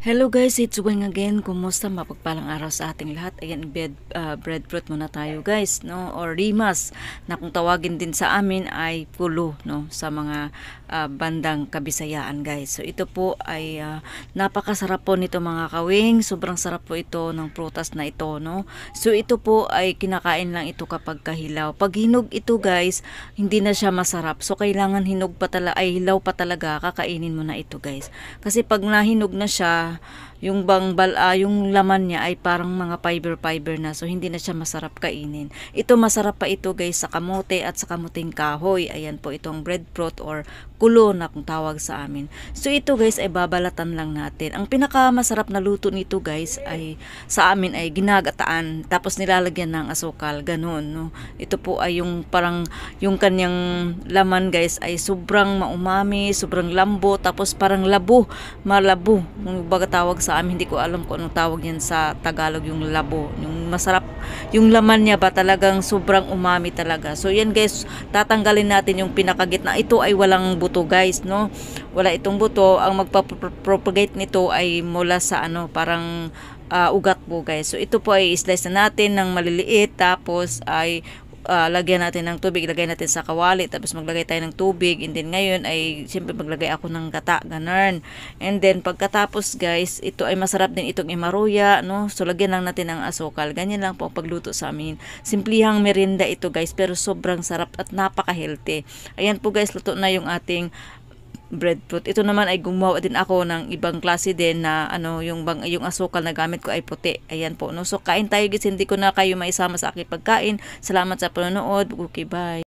Hello guys, it's Weng again. Kumusta? Mapagpalang araw sa ating lahat. Ayan, breadfruit muna tayo guys, no? Or rimas, na kung tawagin din sa amin ay pulo, no? Sa mga bandang Kabisayaan guys. So ito po ay napakasarap po nito mga kawing. Sobrang sarap po ito ng prutas na ito, no? So ito po ay kinakain lang ito kapag kahilaw. Pag hinog ito guys, hindi na siya masarap. So kailangan hinog pa talaga, ay hilaw pa talaga, kakainin mo na ito guys. Kasi pag nahinog na siya, yung yung laman niya ay parang mga fiber na, so hindi na siya masarap kainin. Ito masarap pa ito guys sa kamote at sa kamuting kahoy. Ayan po itong breadfruit or kulo na kung tawag sa amin. So ito guys ay babalatan lang natin. Ang pinaka masarap na luto nito guys ay sa amin ay ginagataan tapos nilalagyan ng asukal, ganun, no? Ito po ay yung parang yung kanyang laman guys ay sobrang maumami, sobrang lambo, tapos parang malabo. Kung baga tawag sa amin, hindi ko alam kung anong tawag yan sa Tagalog, yung labo. Yung masarap, yung laman niya ba talagang sobrang umami talaga. So yan guys, tatanggalin natin yung pinakagitna. Ito ay walang buto guys, no? Wala itong buto. Ang magpa-propagate nito ay mula sa parang ugat po guys. So ito po ay slice na natin ng maliliit, tapos ay lagyan natin ng tubig, lagay natin sa kawali, tapos maglagay tayo ng tubig, and then ngayon ay siyempre maglagay ako ng gata, ganun. And then pagkatapos guys, ito ay masarap din itong imaruya, no? So lagyan lang natin ng asukal. Ganyan lang po ang pagluto sa amin. Simplihang merinda ito guys, pero sobrang sarap at napaka-healthy. Ayan po guys, luto na yung ating breadfruit. Ito naman ay gumawa din ako ng ibang klase din na yung asukal na gamit ko ay puti. Ayan po, no? So kain tayo guys, hindi ko na kayo maisama sa aking pagkain. Salamat sa panonood. Okay, bye.